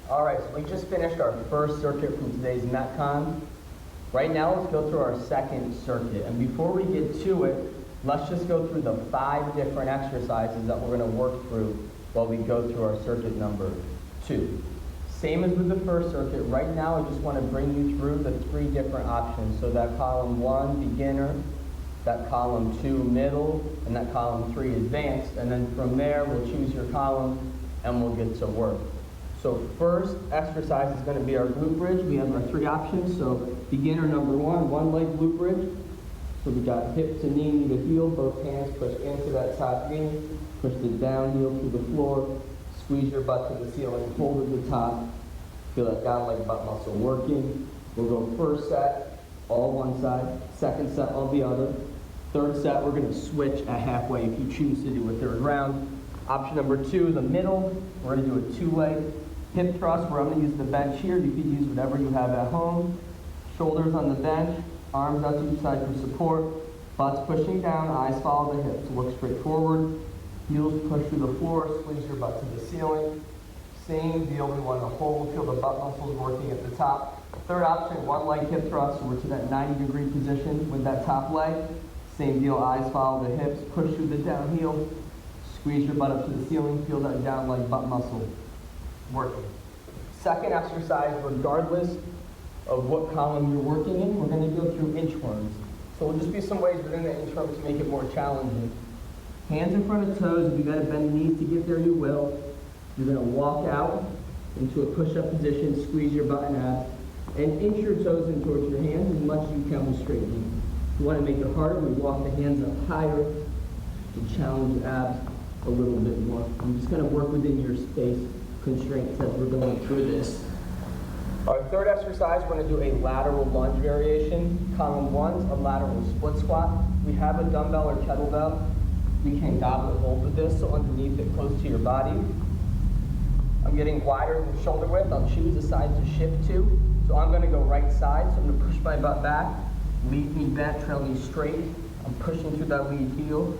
All right, so we just finished our first circuit from today's Metcon. Right now, let's go through our second circuit. And before we get to it, let's just go through the 5 different exercises that we're going to work through while we go through our circuit number 2. Same as with the first circuit, right now I just want to bring you through the 3 different options. So that column 1, beginner, that column 2, middle, and that column 3, advanced. And then from there, we'll choose your column and we'll get to work. So first exercise is going to be our glute bridge. We have our 3 options. So beginner number 1, one leg glute bridge. So we got hip to knee, knee to heel, both hands push into that top knee, push the down heel to the floor, squeeze your butt to the ceiling, hold at the top, feel that down leg butt muscle working. We'll go first set, all one side, second set, all the other. Third set, we're going to switch at halfway if you choose to do a third round. Option number 2, the middle, we're going to do a 2-leg hip thrust where I'm going to use the bench here. You can use whatever you have at home. Shoulders on the bench, arms out to each side for support, butts pushing down, eyes follow the hips. Look straight forward, heels push through the floor, squeeze your butt to the ceiling. Same deal, we want to hold, feel the butt muscles working at the top. Third option, one leg hip thrust, so we're to that 90-degree position with that top leg. Same deal, eyes follow the hips, push through the down heel, squeeze your butt up to the ceiling, feel that down leg butt muscle working. Second exercise, regardless of what column you're working in, we're going to go through inchworms. So there'll just be some ways within the inchworm to make it more challenging. Hands in front of toes. If you got to bend the knees to get there, you will. You're going to walk out into a push-up position, squeeze your butt and abs, and inch your toes in towards your hands as much as you can with straight knee. If you want to make it harder, we walk the hands up higher to challenge the abs a little bit more. I'm just going to work within your space constraints as we're going through this. Our third exercise, we're going to do a lateral lunge variation. Column 1's a lateral split squat. We have a dumbbell or kettlebell. We can goblet hold with this, so underneath it, close to your body. I'm getting wider than shoulder width. I'll choose a side to shift to. So I'm going to go right side, so I'm going to push my butt back, lead knee bent, trail knee straight. I'm pushing through that lead heel,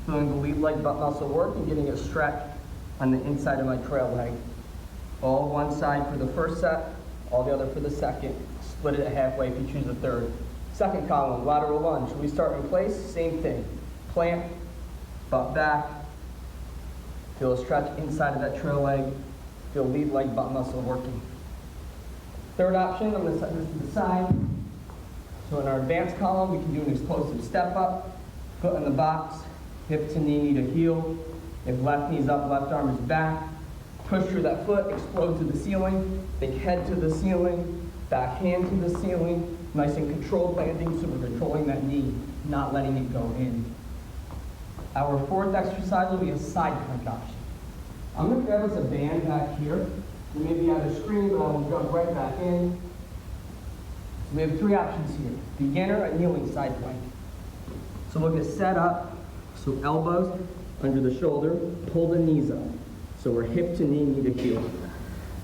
feeling the lead leg butt muscle work and getting a stretch on the inside of my trail leg. All one side for the first set, all the other for the second. Split it at halfway if you choose a third. Second column, lateral lunge. We start in place, same thing. Plant, butt back, feel a stretch inside of that trail leg, feel lead leg butt muscle working. Third option, I'm going to set this to the side. So in our advanced column, we can do an explosive step up, foot in the box, hip to knee, knee to heel. If left knee's up, left arm is back. Push through that foot, explode to the ceiling, think head to the ceiling, back hand to the ceiling. Nice and controlled landing, so we're controlling that knee, not letting it go in. Our fourth exercise will be a side plank option. I'm going to grab us a band back here. We may be on the screen, but I'll jump right back in. So we have 3 options here. Beginner, a kneeling side plank. So we'll get set up, so elbows under the shoulder, pull the knees up. So we're hip to knee, knee to heel.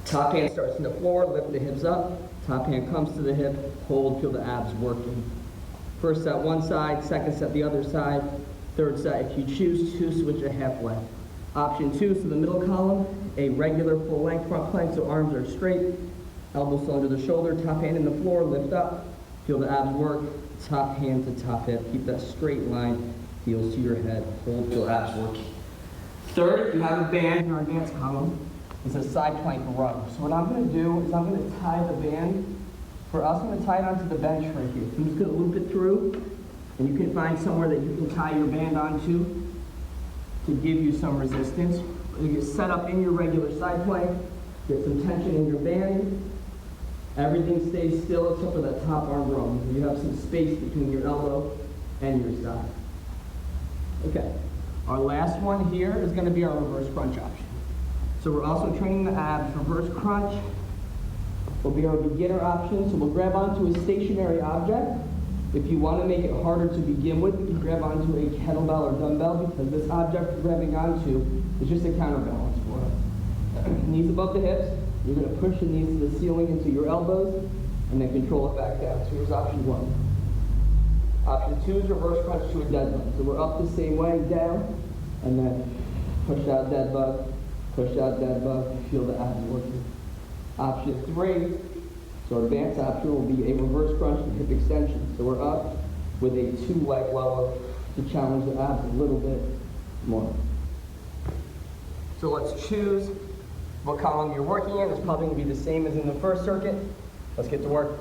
Top hand starts in the floor, lift the hips up. Top hand comes to the hip, hold, feel the abs working. First set one side, second set the other side. Third set, if you choose to, switch it halfway. Option 2, so the middle column, a regular full length front plank, so arms are straight. Elbows under the shoulder, top hand in the floor, lift up. Feel the abs work, top hand to top hip. Keep that straight line, heels to your head, hold, feel abs working. Third, if you have a band in our advanced column, it's a side plank row. So what I'm going to do is I'm going to tie the band. For us, I'm going to tie it onto the bench right here. So I'm just going to loop it through, and you can find somewhere that you can tie your band onto to give you some resistance. You get set up in your regular side plank, get some tension in your band. Everything stays still except for that top arm row. You have some space between your elbow and your side. Okay. Our last one here is going to be our reverse crunch option. So we're also training the abs. Reverse crunch will be our beginner option. So we'll grab onto a stationary object. If you want to make it harder to begin with, you can grab onto a kettlebell or dumbbell, because this object we're grabbing onto is just a counterbalance for us. Knees above the hips. You're going to push the knees to the ceiling into your elbows, and then control it back down. So here's option 1. Option 2 is reverse crunch to a dead bug. So we're up the same way, down, and then push out dead bug, feel the abs working. Option 3, so advanced option will be a reverse crunch and hip extension. So we're up with a 2-leg lower to challenge the abs a little bit more. So let's choose what column you're working in. It's probably going to be the same as in the first circuit. Let's get to work.